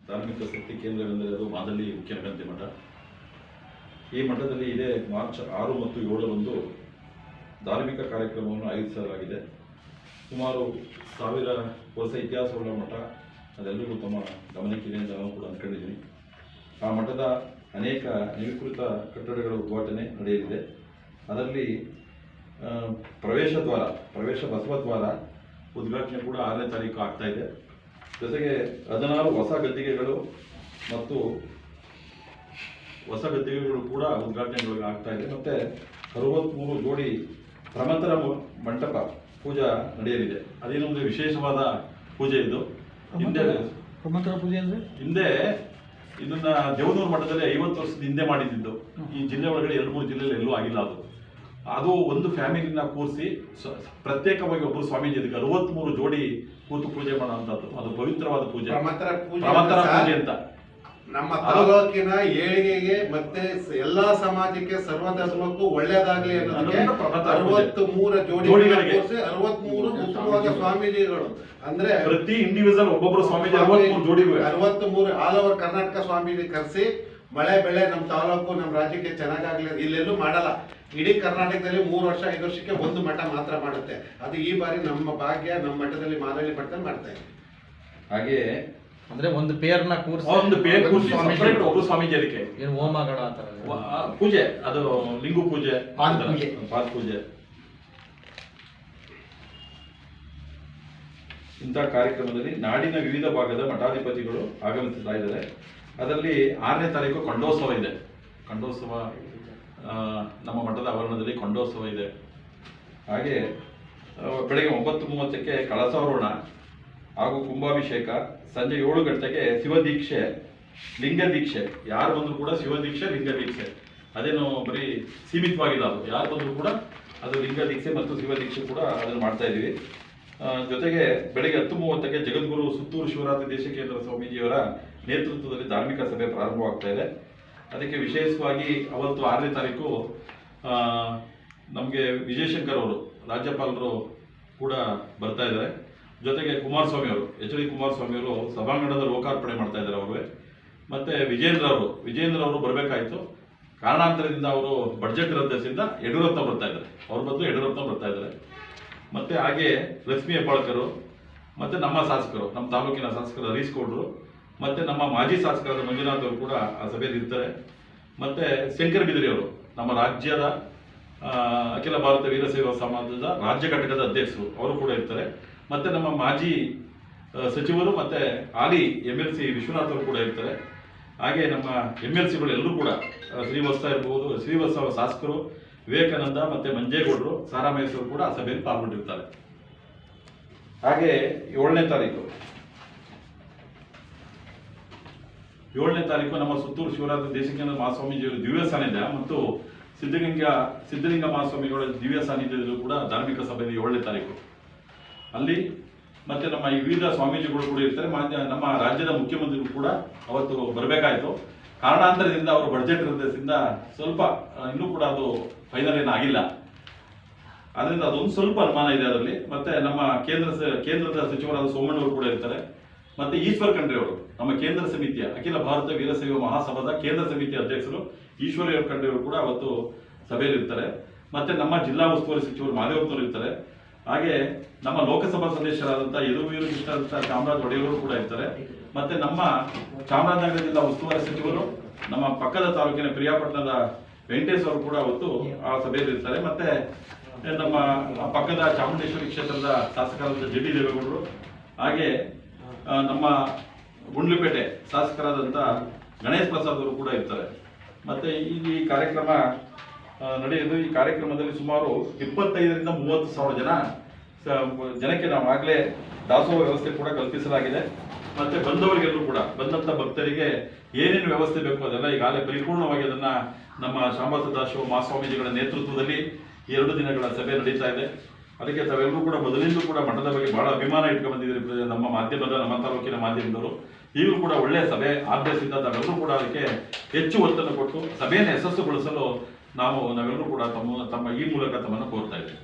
ಧಾರ್ಮಿಕ ಶಕ್ತಿ ಕೇಂದ್ರವೆಂದರೆ ಅದು ಮಾದಳ್ಳಿ ಮುಖ್ಯನಗಂತಿ ಮಠ. ಈ ಮಠದಲ್ಲಿ ಇದೇ ಮಾರ್ಚ್ 6 ಮತ್ತು 7ರಂದು ಧಾರ್ಮಿಕ ಕಾರ್ಯಕ್ರಮವನ್ನು ಆಯೋಜಿಸಲಾಗಿದೆ. ಸುಮಾರು 1000 ವರ್ಷ ಇತಿಹಾಸವುಳ್ಳ ಮಠ, ಅದೆಲ್ಲರಿಗೂ ತಮ್ಮ ಗಮನಕ್ಕಿದೆ ಅಂತ ನಾವು ಕೂಡ ಅಂದ್ಕೊಂಡಿದ್ದೀನಿ. ಆ ಮಠದ ಅನೇಕ ನವೀಕೃತ ಕಟ್ಟಡಗಳ ಉದ್ಘಾಟನೆ ನಡೆಯಲಿದೆ. ಅದರಲ್ಲಿ ಪ್ರವೇಶ ಬಸವದ್ವಾರ ಉದ್ಘಾಟನೆ ಕೂಡ 6ನೇ ತಾರೀಕು ಆಗ್ತಾ ಇದೆ. ಜೊತೆಗೆ 16 ಹೊಸ ಗದ್ದಿಗೆಗಳು ಮತ್ತು ಹೊಸ ಗದ್ದಿಗೆಗಳು ಕೂಡ ಉದ್ಘಾಟನೆಗಳು ಆಗ್ತಾ ಇದೆ. ಮತ್ತೆ 63 ಜೋಡಿ ಪ್ರಮಂತರ ಮಂಟಪ ಪೂಜಾ ನಡೆಯಲಿದೆ. ಅದೇನೊಂದು ವಿಶೇಷವಾದ ಪೂಜೆ ಇದು. ಪ್ರಮಂತರ ಪೂಜೆ ಅಂದ್ರೆ ಹಿಂದೆ ಇದನ್ನ ದೇವನೂರು ಮಠದಲ್ಲಿ 50 ವರ್ಷದ ಹಿಂದೆ ಮಾಡಿದ್ದು. ಈ ಜಿಲ್ಲೆ ಒಳಗಡೆ 2-3 ಜಿಲ್ಲೆಯಲ್ಲಿ ಎಲ್ಲೂ ಆಗಿಲ್ಲ. ಅದು ಒಂದು ಫ್ಯಾಮಿಲಿನ ಕೂರಿಸಿ ಪ್ರತ್ಯೇಕವಾಗಿ ಒಬ್ಬರು ಸ್ವಾಮೀಜಿ ಇದಕ್ಕೆ 63 ಜೋಡಿ ಕೂತು ಪೂಜೆ ಮಾಡುವಂತದ್ದು. ಅದು ಪವಿತ್ರವಾದ ಪೂಜೆ, ಪ್ರಮಂತರ ಪೂಜೆ ಅಂತ. ನಮ್ಮ ತಾಲೂಕಿನ ಏಳಿಗೆಗೆ ಮತ್ತೆ ಎಲ್ಲಾ ಸಮಾಜಕ್ಕೆ ಸರ್ವಧರ್ಮಕ್ಕೂ ಒಳ್ಳೇದಾಗ್ಲಿ ಅನ್ನೋದಕ್ಕೆ 63 ಜೋಡಿಗಳಿಗೆ 63 ಉತ್ತಮವಾದ ಸ್ವಾಮೀಜಿಗಳು, ಅಂದ್ರೆ ಪ್ರತಿ ಇಂಡಿವಿಜುವಲ್ ಒಬ್ಬೊಬ್ಬರು ಸ್ವಾಮೀಜಿ 63 ಜೋಡಿಗಳು, 63 ಆಲ್ ಓವರ್ ಕರ್ನಾಟಕ ಸ್ವಾಮೀಜಿ ಕರೆಸಿ ಮಳೆ ಬೆಳೆ ನಮ್ಮ ತಾಲೂಕು ನಮ್ಮ ರಾಜ್ಯಕ್ಕೆ ಚೆನ್ನಾಗಾಗ್ಲಿ. ಇಲ್ಲೆಲ್ಲೂ ಮಾಡಲ್ಲ. ಇಡೀ ಕರ್ನಾಟಕದಲ್ಲಿ 3 ವರ್ಷ 5 ವರ್ಷಕ್ಕೆ ಒಂದು ಮಠ ಮಾತ್ರ ಮಾಡುತ್ತೆ. ಅದು ಈ ಬಾರಿ ನಮ್ಮ ಭಾಗ್ಯ, ನಮ್ಮ ಮಠದಲ್ಲಿ ಮಾದಳ್ಳಿ ಮಠದಲ್ಲಿ ಮಾಡ್ತಾ ಇದ್ದೀವಿ. ಹಾಗೆ ಅಂದ್ರೆ ಒಂದು ಪೇರ್ನ ಕೂರಿಸಿ ಒಬ್ಬರು ಸ್ವಾಮೀಜಿ ಅದಕ್ಕೆ ಏನು ಹೋಮಗಳ ಆತರ ಪೂಜೆ, ಅದು ಲಿಂಗು ಪೂಜೆ, ಪಾದ ಪೂಜೆ. ಇಂಥ ಕಾರ್ಯಕ್ರಮದಲ್ಲಿ ನಾಡಿನ ವಿವಿಧ ಭಾಗದ ಮಠಾಧಿಪತಿಗಳು ಆಗಮಿಸ್ತಾ ಇದ್ದಾರೆ. ಅದರಲ್ಲಿ 6ನೇ ತಾರೀಕು ಖಂಡೋತ್ಸವ ಇದೆ. ಖಂಡೋತ್ಸವ ನಮ್ಮ ಮಠದ ಆವರಣದಲ್ಲಿ ಖಂಡೋತ್ಸವ ಇದೆ. ಹಾಗೆ ಬೆಳಗ್ಗೆ 9:30ಕ್ಕೆ ಕಳಸಾರೋಹಣ ಹಾಗೂ ಕುಂಭಾಭಿಷೇಕ, ಸಂಜೆ 7 ಗಂಟೆಗೆ ಶಿವದೀಕ್ಷೆ, ಲಿಂಗ ದೀಕ್ಷೆ. ಯಾರು ಬಂದರೂ ಕೂಡ ಶಿವದೀಕ್ಷೆ, ಲಿಂಗ ದೀಕ್ಷೆ. ಅದೇನು ಬರೀ ಸೀಮಿತವಾಗಿಲ್ಲ, ಅದು ಯಾರು ಬಂದರೂ ಕೂಡ ಅದು ಲಿಂಗ ದೀಕ್ಷೆ ಮತ್ತು ಶಿವದೀಕ್ಷೆ ಕೂಡ ಅದನ್ನು ಮಾಡ್ತಾ ಇದ್ದೀವಿ. ಜೊತೆಗೆ ಬೆಳಗ್ಗೆ 10:30ಕ್ಕೆ ಜಗದ್ಗುರು ಸುತ್ತೂರು ಶಿವರಾತ್ರಿ ದೇಶಿಕೇಂದ್ರ ಸ್ವಾಮೀಜಿಯವರ ನೇತೃತ್ವದಲ್ಲಿ ಧಾರ್ಮಿಕ ಸಭೆ ಪ್ರಾರಂಭವಾಗ್ತಾ ಇದೆ. ಅದಕ್ಕೆ ವಿಶೇಷವಾಗಿ ಅವತ್ತು 6ನೇ ತಾರೀಕು ನಮಗೆ ವಿಜಯಶಂಕರ್ ಅವರು, ರಾಜ್ಯಪಾಲರು ಕೂಡ ಬರ್ತಾ ಇದ್ದಾರೆ. ಜೊತೆಗೆ ಕುಮಾರಸ್ವಾಮಿ ಅವರು, HD ಕುಮಾರಸ್ವಾಮಿ ಅವರು ಸಭಾಂಗಣದ ಲೋಕಾರ್ಪಣೆ ಮಾಡ್ತಾ ಇದ್ದಾರೆ ಅವರು. ಮತ್ತೆ ವಿಜೇಂದ್ರ ಅವರು ಬರಬೇಕಾಯಿತು. ಕಾರಣಾಂತರದಿಂದ ಅವರು ಬಡ್ಜೆಟ್ ರದ್ದಿಸಿಂದ ಯಡಿಯೂರಪ್ಪ ಬರ್ತಾ ಇದ್ದಾರೆ. ಅವ್ರ ಬದಲು ಯಡಿಯೂರಪ್ಪ ಬರ್ತಾ ಇದ್ದಾರೆ. ಮತ್ತೆ ಹಾಗೆ ಲಕ್ಷ್ಮೀ ಹೆಬ್ಬಾಳ್ಕರು, ಮತ್ತೆ ನಮ್ಮ ಶಾಸಕರು, ನಮ್ಮ ತಾಲೂಕಿನ ಶಾಸಕರು ಹರೀಶ್ ಗೌಡ್ರು, ಮತ್ತೆ ನಮ್ಮ ಮಾಜಿ ಶಾಸಕರಾದ ಮಂಜುನಾಥ್ ಅವರು ಕೂಡ ಆ ಸಭೆಯಲ್ಲಿ ಇರ್ತಾರೆ. ಮತ್ತೆ ಶಂಕರ್ ಬಿದರಿ ಅವರು, ನಮ್ಮ ರಾಜ್ಯದ ಅಖಿಲ ಭಾರತ ವೀರಶೈವ ಸಮಾಜದ ರಾಜ್ಯ ಘಟಕದ ಅಧ್ಯಕ್ಷರು, ಅವರು ಕೂಡ ಇರ್ತಾರೆ. ಮತ್ತೆ ನಮ್ಮ ಮಾಜಿ ಸಚಿವರು ಮತ್ತೆ ಹಾಲಿ MLC ವಿಶ್ವನಾಥ್ ಅವರು ಕೂಡ ಇರ್ತಾರೆ. ಹಾಗೆ ನಮ್ಮ MLCಗಳು ಎಲ್ಲರೂ ಕೂಡ ಶ್ರೀವತ್ಸ ಇರ್ಬೋದು, ಶ್ರೀವತ್ಸ ಶಾಸಕರು, ವಿವೇಕಾನಂದ ಮತ್ತೆ ಮಂಜೇಗೌಡರು, ಸಾರಾಮಹೇಶ್ವರು ಕೂಡ ಆ ಸಭೆಯಲ್ಲಿ ಪಾಲ್ಗೊಂಡಿರ್ತಾರೆ. ಹಾಗೆ 7ನೇ ತಾರೀಕು ನಮ್ಮ ಸುತ್ತೂರು ಶಿವರಾತ್ರಿ ದೇಶಿಕೇಂದ್ರ ಮಹಾಸ್ವಾಮೀಜಿಯವರ ದಿವ್ಯ ಸಾನ್ನಿಧ್ಯ ಮತ್ತು ಸಿದ್ಧಲಿಂಗ ಮಹಾಸ್ವಾಮಿಗಳ ದಿವ್ಯ ಸಾನ್ನಿಧ್ಯದಲ್ಲೂ ಕೂಡ ಧಾರ್ಮಿಕ ಸಭೆ 7ನೇ ತಾರೀಕು ಅಲ್ಲಿ. ಮತ್ತೆ ನಮ್ಮ ಈ ವಿವಿಧ ಸ್ವಾಮೀಜಿಗಳು ಕೂಡ ಇರ್ತಾರೆ. ನಮ್ಮ ರಾಜ್ಯದ ಮುಖ್ಯಮಂತ್ರಿಗಳು ಕೂಡ ಅವತ್ತು ಬರಬೇಕಾಯಿತು. ಕಾರಣಾಂತರದಿಂದ ಅವರು ಬಡ್ಜೆಟ್ ರದ್ದಿಸಿಂದ ಸ್ವಲ್ಪ ಇನ್ನೂ ಕೂಡ ಅದು ಫೈನಲ್ ಏನಾಗಿಲ್ಲ. ಅದರಿಂದ ಅದೊಂದು ಸ್ವಲ್ಪ ಅನುಮಾನ ಇದೆ ಅದರಲ್ಲಿ. ಮತ್ತೆ ನಮ್ಮ ಕೇಂದ್ರದ ಸಚಿವರಾದ ಸೋಮಣ್ಣವರು ಕೂಡ ಇರ್ತಾರೆ. ಮತ್ತೆ ಈಶ್ವರ್ ಖಂಡ್ರೆ ಅವರು, ನಮ್ಮ ಕೇಂದ್ರ ಸಮಿತಿಯ ಅಖಿಲ ಭಾರತ ವೀರಶೈವ ಮಹಾಸಭಾದ ಕೇಂದ್ರ ಸಮಿತಿಯ ಅಧ್ಯಕ್ಷರು ಈಶ್ವರ್ ಖಂಡ್ರೆ ಅವರು ಕೂಡ ಅವತ್ತು ಸಭೆಯಲ್ಲಿ ಇರ್ತಾರೆ. ಮತ್ತೆ ನಮ್ಮ ಜಿಲ್ಲಾ ಉಸ್ತುವಾರಿ ಸಚಿವರು ಮಾದೇವಪ್ಪನವರು ಇರ್ತಾರೆ. ಹಾಗೆ ನಮ್ಮ ಲೋಕಸಭಾ ಸದಸ್ಯರಾದಂತಹ ಯದುವೀರು ಕೃಷ್ಣ ಚಾಮರಾಜ ಒಡೆಯವರು ಕೂಡ ಇರ್ತಾರೆ. ಮತ್ತೆ ನಮ್ಮ ಚಾಮರಾಜನಗರ ಜಿಲ್ಲಾ ಉಸ್ತುವಾರಿ ಸಚಿವರು, ನಮ್ಮ ಪಕ್ಕದ ತಾಲೂಕಿನ ಪ್ರಿಯಾಪಟ್ಟಣದ ವೆಂಕಟೇಶ್ ಅವರು ಕೂಡ ಅವತ್ತು ಆ ಸಭೆಯಲ್ಲಿ ಇರ್ತಾರೆ. ಮತ್ತೆ ನಮ್ಮ ಪಕ್ಕದ ಚಾಮುಂಡೇಶ್ವರಿ ಕ್ಷೇತ್ರದ ಶಾಸಕರಾದ JD ದೇವೇಗೌಡರು, ಹಾಗೆ ನಮ್ಮ ಗುಂಡ್ಲುಪೇಟೆ ಶಾಸಕರಾದಂಥ ಗಣೇಶ್ ಪ್ರಸಾದ್ ಅವರು ಕೂಡ ಇರ್ತಾರೆ. ಮತ್ತೆ ಈ ಕಾರ್ಯಕ್ರಮ ನಡೆಯುವುದು. ಈ ಕಾರ್ಯಕ್ರಮದಲ್ಲಿ ಸುಮಾರು 25ರಿಂದ 30,000 ಜನಕ್ಕೆ ನಾವು ಆಗಲೇ ದಾಸೋಹ ವ್ಯವಸ್ಥೆ ಕೂಡ ಕಲ್ಪಿಸಲಾಗಿದೆ. ಮತ್ತೆ ಬಂದವರಿಗೆಲ್ಲರೂ ಕೂಡ, ಬಂದಂಥ ಭಕ್ತರಿಗೆ ಏನೇನು ವ್ಯವಸ್ಥೆ ಬೇಕು ಅದೆಲ್ಲ ಈಗಾಗಲೇ ಪರಿಪೂರ್ಣವಾಗಿ ಅದನ್ನ ನಮ್ಮ ಶಾಂಬಾ ಸದಾಶಿವ ಮಹಾಸ್ವಾಮೀಜಿಗಳ ನೇತೃತ್ವದಲ್ಲಿ 2 ದಿನಗಳ ಸಭೆ ನಡೀತಾ ಇದೆ. ಅದಕ್ಕೆ ತಾವೆಲ್ಲರೂ ಕೂಡ ಮೊದಲಿಂದ ಕೂಡ ಮಠದ ಬಗ್ಗೆ ಬಹಳ ಅಭಿಮಾನ ಇಟ್ಕೊಂಡು ಬಂದಿದ್ದೀರಿ. ನಮ್ಮ ಮಾಧ್ಯಮದ, ನಮ್ಮ ತಾಲೂಕಿನ ಮಾಧ್ಯಮದವರು ಈಗಲೂ ಕೂಡ ಒಳ್ಳೆಯ ಸಭೆ ಆದ್ಯಸಿದ್ದ. ತಾವೆಲ್ಲರೂ ಕೂಡ ಅದಕ್ಕೆ ಹೆಚ್ಚು ಒತ್ತನ್ನು ಕೊಟ್ಟು ಸಭೆಯನ್ನು ಯಶಸ್ಸುಗೊಳಿಸಲು ನಾವೆಲ್ಲರೂ ಕೂಡ ತಮ್ಮ ಈ ಮೂಲಕ ತಮ್ಮನ್ನು ಕೋರ್ತಾ ಇದ್ದೇವೆ.